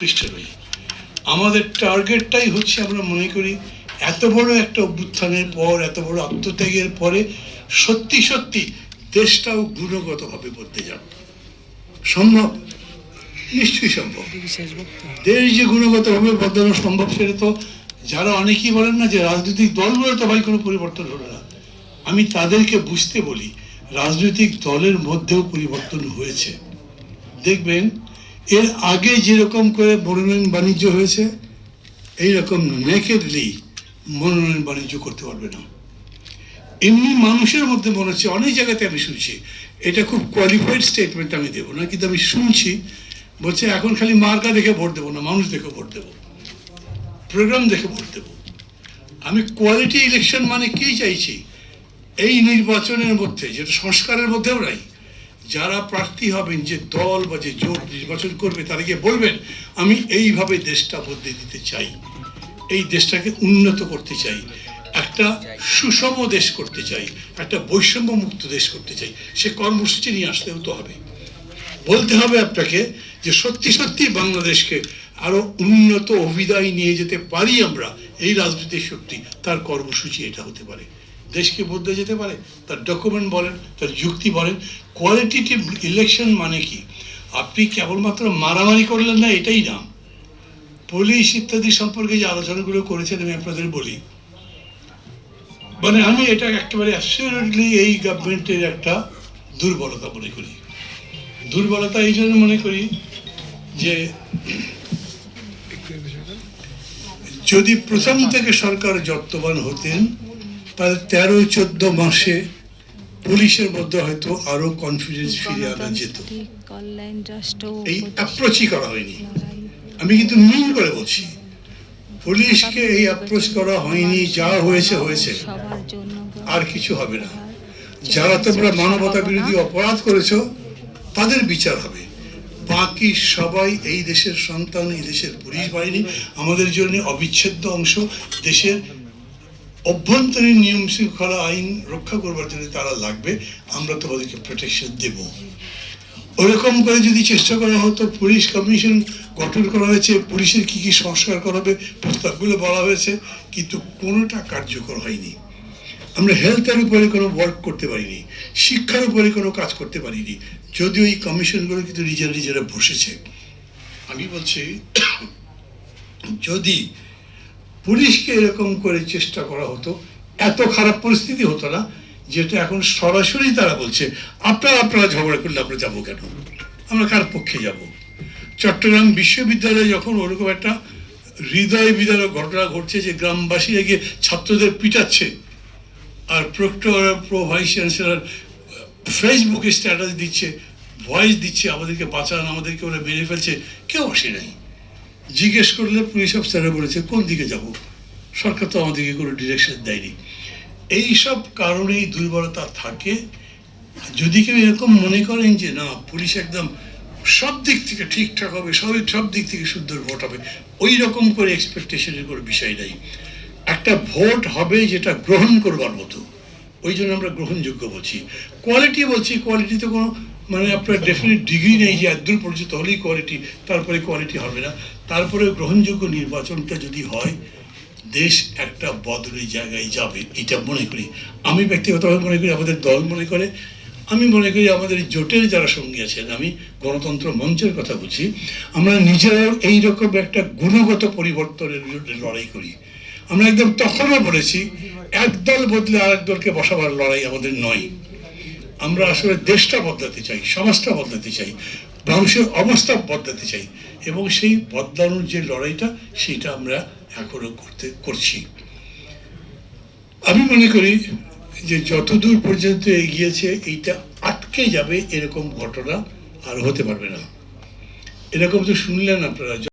পৃষ্ঠপোষী। আমাদের টার্গেটটাই হচ্ছে, আমরা মনে করি এত বড় একটা অভ্যুত্থানের পর, এত বড় আত্মত্যাগের পরে সত্যি সত্যি দেশটাও গুণগতভাবে বদলে যাবে। সম্ভব? নিশ্চয়ই সম্ভব। দেশ যে গুণগতভাবে বদলানো সম্ভব, সেটা তো যারা অনেকেই বলেন না যে রাজনৈতিক দলগুলো তো ভাই কোনো পরিবর্তন হলো না, আমি তাদেরকে বুঝতে বলি রাজনৈতিক দলের মধ্যেও পরিবর্তন হয়েছে। দেখবেন এর আগে যেরকম করে মনোনয়ন বাণিজ্য হয়েছে, এইরকম নেকেডলি মনোনয়ন বাণিজ্য করতে পারবে না। এমনি মানুষের মধ্যে মনে হচ্ছে, অনেক জায়গাতে আমি শুনছি, এটা খুব কোয়ালিফাইড স্টেটমেন্ট আমি দেবো না, কিন্তু আমি শুনছি বলছে এখন খালি মার্কা দেখে ভোট দেবো না, মানুষ দেখে ভোট দেবো, প্রোগ্রাম দেখে ভোট দেবো। আমি কোয়ালিটি ইলেকশন মানে কি চাইছি, এই নির্বাচনের মধ্যে, যেটা সংস্কারের মধ্যেও নাই, যারা প্রার্থী হবেন, যে দল বা যে জোট নির্বাচন করবে, তাদেরকে বলবেন আমি এইভাবে দেশটা বদলে দিতে চাই, এই দেশটাকে উন্নত করতে চাই, একটা সুষম দেশ করতে চাই, একটা বৈষম্য মুক্ত দেশ করতে চাই। সে কর্মসূচি নিয়ে আসতেও তো হবে, বলতে হবে আপনাকে যে সত্যি সত্যি বাংলাদেশকে আরো উন্নত অভিদায় নিয়ে যেতে পারি আমরা, এই রাজনৈতিক শক্তি, তার কর্মসূচি এটা হতে পারে, দেশকে বদলে যেতে পারে। তার ডকুমেন্ট বলেন, তার যুক্তি বলেন। কোয়ালিটেটিভ ইলেকশন মানে কি, আপনি কেবলমাত্র মারামারি করলেন না, এটাই না। পুলিশ ইত্যাদি সম্পর্কে যে আলোচনাগুলো করেছেন, আমি আপনাদের বলি, মানে আমি এটা একেবারে অ্যাবসলিউটলি এই গভর্নমেন্টের একটা দুর্বলতা মনে করি। দুর্বলতা এই জন্য মনে করি যে যদি প্রথম থেকে সরকার যত্নবান হতেন, তাহলে 13-14 মাসে পুলিশের মধ্যে হয়তো আরো কনফিডেন্স ফিরে আনা যেত। এই অ্যাপ্রোচই করা হয়নি। আমি কিন্তু মিন করে বলছি, পুলিশকে এই অ্যাপ্রোচ করা হয়নি। যা হয়েছে হয়েছে, আর কিছু হবে না। যারা তোমরা মানবতা বিরোধী অপরাধ করেছো, তাদের বিচার হবে। বাকি সবাই এই দেশের সন্তান, এই দেশের পুলিশ বাহিনী আমাদের জন্য অবিচ্ছেদ্য অংশ। দেশের অভ্যন্তরীণ নিয়ম শৃঙ্খলা আইন রক্ষা করবার জন্য তারা লাগবে, আমরা তোমাদেরকে প্রোটেকশন দেব। ওরকম করে যদি চেষ্টা করা হতো, পুলিশ কমিশন গঠন করা হয়েছে, পুলিশের কি কি সংস্কার করা হবে প্রস্তাবগুলো বলা হয়েছে, কিন্তু কোনোটা কার্যকর হয়নি। আমরা হেলথের উপরে কোনো ওয়ার্ক করতে পারিনি, শিক্ষার উপরে কোনো কাজ করতে পারিনি, যদিও এই কমিশনগুলো কিন্তু নিজেরা বসেছে। আমি বলছি, যদি পুলিশকে এরকম করে চেষ্টা করা হতো, এত খারাপ পরিস্থিতি হতো না, যেটা এখন সরাসরি তারা বলছে আপনারা ঝগড়া করলে আমরা যাবো কেন, আমরা কার পক্ষে যাব। চট্টগ্রাম বিশ্ববিদ্যালয়ে যখন ওরকম একটা হৃদয় বিদারক ঘটনা ঘটছে, যে গ্রামবাসীরা গিয়ে ছাত্রদের পিটাচ্ছে, আর প্রক্টর প্রো ভাইস চ্যান্সেলর ফেসবুকে স্ট্যাটাস দিচ্ছে, ভয়েস দিচ্ছে, আমাদেরকে বাঁচান, আমাদেরকে ওরা মেরে ফেলছে, কেউ আসে নাই। জিজ্ঞেস করলে পুলিশ অফিসাররা বলেছে কোন দিকে যাব, সরকার তো আমাদেরকে কোনো ডিরেকশন দেয়নি। এইসব কারণেই দুর্বলতা থাকে। যদি কেউ এরকম মনে করেন যে না, পুলিশ একদম সব দিক থেকে ঠিকঠাক হবে, সব দিক থেকে সুন্দর ভোট হবে, ওই রকম করে এক্সপেকটেশনের কোনো বিষয় নাই। একটা ভোট হবে যেটা গ্রহণ করবার মতো, ওই জন্য আমরা গ্রহণযোগ্য বলছি। কোয়ালিটি বলছি, কোয়ালিটিতে কোনো মানে আপনার ডেফিনেট ডিগ্রি নেই যে একদূর পর্যন্ত হলেই কোয়ালিটি, তারপরে কোয়ালিটি হবে না। তারপরে গ্রহণযোগ্য নির্বাচনটা যদি হয়, দেশ একটা বদলের জায়গায় যাবে, এটা মনে করি। আমি ব্যক্তিগতভাবে মনে করি, আমাদের দল মনে করে, আমি মনে করি আমাদের জোটের যারা সঙ্গী আছেন, আমি গণতন্ত্র মঞ্চের কথা বলছি, আমরা নিজেরাও এইরকম একটা গুণগত পরিবর্তনের লড়াই করি। আমরা একদম তখনও বলেছি, একদল বদলে আরেক দলকে বসাবার লড়াই আমাদের নয়। আমরা আসলে দেশটা বদলাতে চাই, সমাজটা বদলাতে চাই, মানুষের অবস্থা বদলাতে চাই, এবং সেই বদলানোর যে লড়াইটা, সেইটা আমরা এখনো করছি। আমি মনে করি যে যতদূর পর্যন্ত এগিয়েছে, এইটা আটকে যাবে, এরকম ঘটনা আর হতে পারবে না। এরকম তো শুনলেন আপনারা।